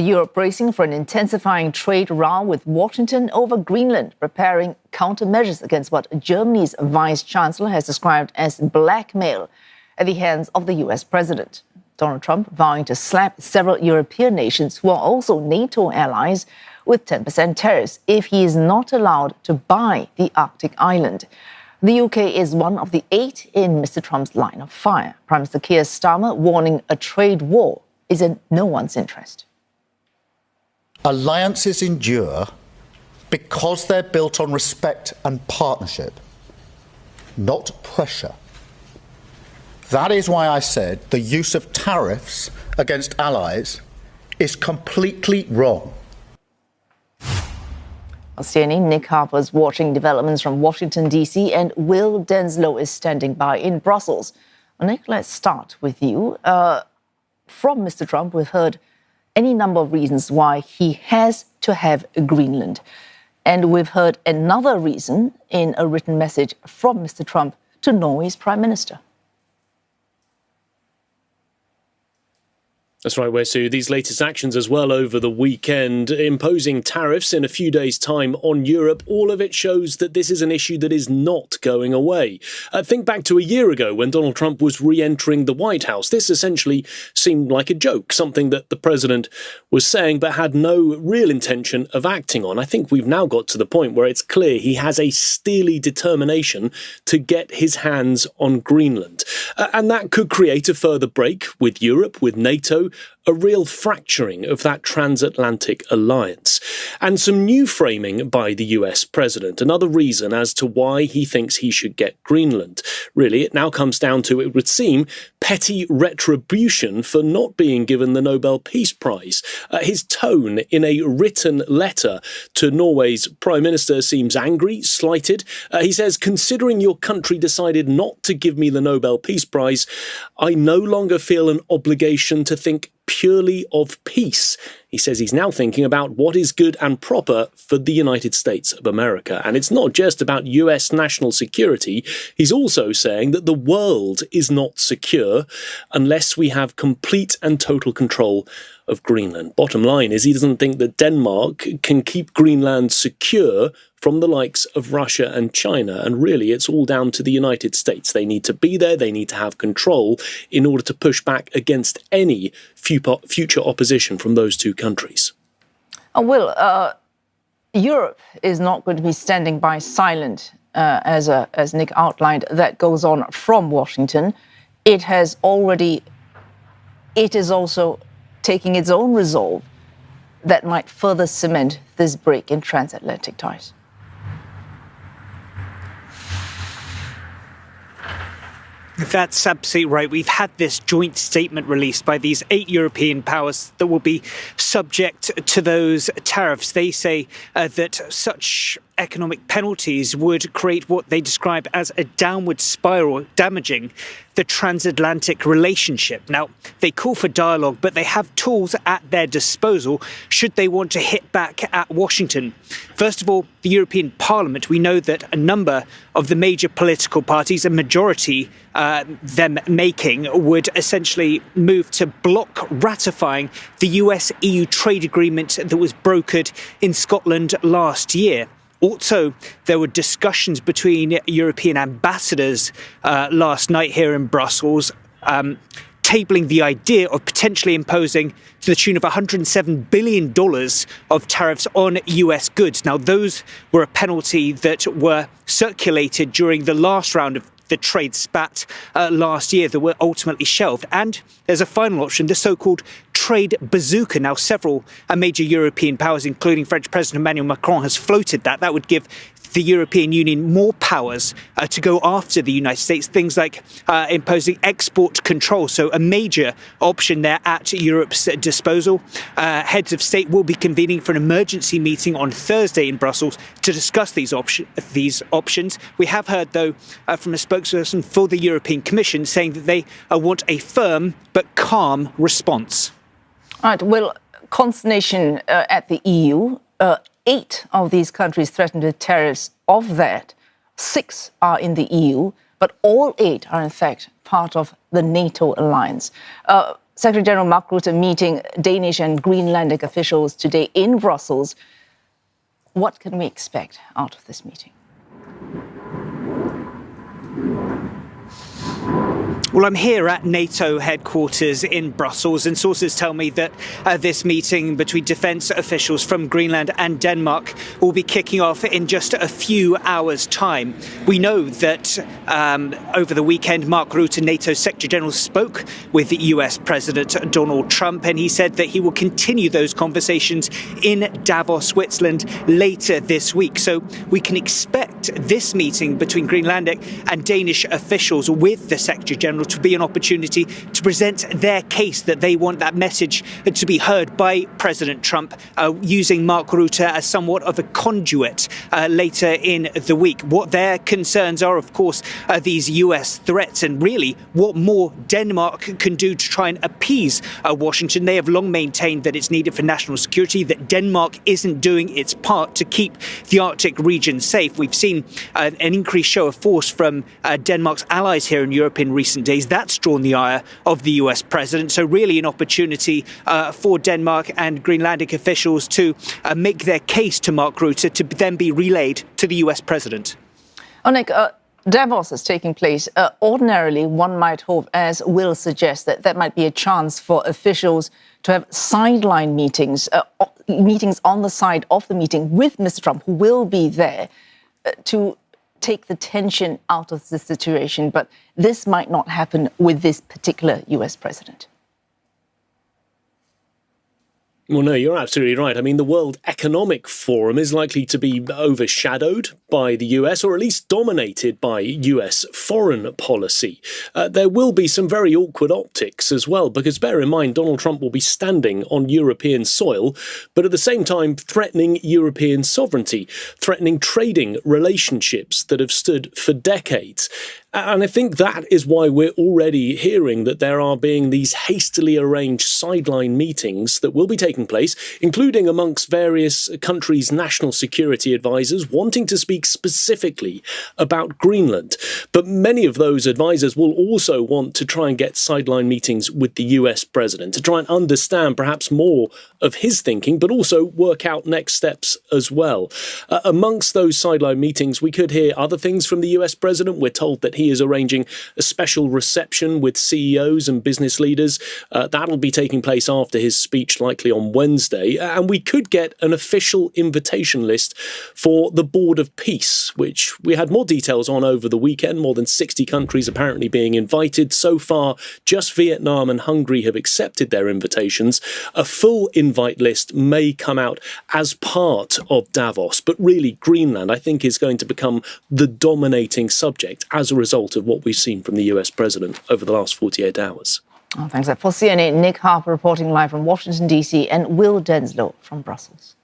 Europe bracing for an intensifying trade row with Washington over Greenland, preparing countermeasures against what Germany's vice-chancellor has described as blackmail at the hands of the US president. Donald Trump vowing to slap several European nations who are also NATO allies with 10% tariffs if he is not allowed to buy the Arctic island. The UK is one of the 8 in Mr. Trump's line of fire. Prime Minister Keir Starmer warning a trade war is in no one's interest. Alliances endure because they're built on respect and partnership, not pressure. That is why I said the use of tariffs against allies is completely wrong. CNN Nick Harper is watching developments from Washington, D.C., and Will Denselow is standing by in Brussels. Well, Nick, let's start with you. From Mr. Trump, we've heard any number of reasons why he has to have Greenland. And we've heard another reason in a written message from Mr. Trump to Norway's Prime Minister. That's right, Wesu. These latest actions as well over the weekend, imposing tariffs in a few days' time on Europe, all of it shows that this is an issue that is not going away. Think back to a year ago when Donald Trump was re-entering the White House. This essentially seemed like a joke, something that the president was saying but had no real intention of acting on. I think we've now got to the point where it's clear he has a steely determination to get his hands on Greenland. And that could create a further break with Europe, with NATO, a real fracturing of that transatlantic alliance. And some new framing by the US president, another reason as to why he thinks he should get Greenland. Really, it now comes down to, it would seem, petty retribution for not being given the Nobel Peace Prize. His tone in a written letter to Norway's Prime Minister seems angry, slighted. He says, considering your country decided not to give me the Nobel Peace Prize, I no longer feel an obligation to think purely of peace. He says he's now thinking about what is good and proper for the United States of America. And it's not just about US national security. He's also saying that the world is not secure unless we have complete and total control of Greenland. Bottom line is he doesn't think that Denmark can keep Greenland secure from the likes of Russia and China. And really, it's all down to the United States. They need to be there. They need to have control in order to push back against any future opposition from those two countries. Europe is not going to be standing by silent, as Nick outlined. That goes on from Washington. It is also taking its own resolve that might further cement this break in transatlantic ties. That's absolutely right. We've had this joint statement released by these 8 European powers that will be subject to those tariffs. They say that such economic penalties would create what they describe as a downward spiral, damaging the transatlantic relationship. Now, they call for dialogue, but they have tools at their disposal should they want to hit back at Washington. First of all, the European Parliament. We know that a number of the major political parties, a majority them making, would essentially move to block ratifying the US-EU trade agreement that was brokered in Scotland last year. Also, there were discussions between European ambassadors last night here in Brussels, tabling the idea of potentially imposing to the tune of $107 billion of tariffs on US goods. Now, those were a penalty that were circulated during the last round of the trade spat last year that were ultimately shelved. And there's a final option, the so-called trade bazooka. Now, several major European powers, including French President Emmanuel Macron, has floated that. That would give the European Union more powers to go after the United States, things like imposing export control. So a major option there at Europe's disposal. Heads of state will be convening for an emergency meeting on Thursday in Brussels to discuss these options. We have heard, though, from a spokesperson for the European Commission saying that they want a firm but calm response. All right, well, consternation at the EU. 8 of these countries threatened with tariffs. Of that, 6 are in the EU, but all 8 are in fact part of the NATO alliance. Secretary General Mark Rutte meeting Danish and Greenlandic officials today in Brussels. What can we expect out of this meeting? Well, I'm here at NATO headquarters in Brussels, and sources tell me that this meeting between defence officials from Greenland and Denmark will be kicking off in just a few hours' time. We know that over the weekend, Mark Rutte, NATO Secretary General, spoke with the US President Donald Trump, and he said that he will continue those conversations in Davos, Switzerland, later this week. So we can expect this meeting between Greenlandic and Danish officials with the Secretary General to be an opportunity to present their case, that they want that message to be heard by President Trump, using Mark Rutte as somewhat of a conduit later in the week. What their concerns are, of course, these US threats, and really what more Denmark can do to try and appease Washington. They have long maintained that it's needed for national security, that Denmark isn't doing its part to keep the Arctic region safe. We've seen an increased show of force from Denmark's allies here in Europe in recent days. That's drawn the ire of the US president. So really an opportunity for Denmark and Greenlandic officials to make their case to Mark Rutte to then be relayed to the US president. Nick, Davos is taking place. Ordinarily, one might hope, as Will suggests, that that might be a chance for officials to have sideline meetings, meetings on the side of the meeting with Mr. Trump, who will be there, to take the tension out of the situation. But this might not happen with this particular US president. Well, no, you're absolutely right. I mean, the World Economic Forum is likely to be overshadowed by the US, or at least dominated by US foreign policy. There will be some very awkward optics as well, because bear in mind, Donald Trump will be standing on European soil, but at the same time threatening European sovereignty, threatening trading relationships that have stood for decades. And I think that is why we're already hearing that there are being these hastily arranged sideline meetings that will be taking place, including amongst various countries' national security advisors wanting to speak specifically about Greenland. But many of those advisors will also want to try and get sideline meetings with the US president to try and understand perhaps more of his thinking, but also work out next steps as well. Amongst those sideline meetings, we could hear other things from the US president. We're told that he is arranging a special reception with CEOs and business leaders. That'll be taking place after his speech, likely on Wednesday. And we could get an official invitation list for the Board of Peace, which we had more details on over the weekend. More than 60 countries apparently being invited. So far, just Vietnam and Hungary have accepted their invitations. A full invite list may come out as part of Davos, but really Greenland, I think, is going to become the dominating subject as a result of what we've seen from the US president over the last 48 hours. Oh, thanks. For CNN, Nick Harper reporting live from Washington, D.C., and Will Denselow from Brussels.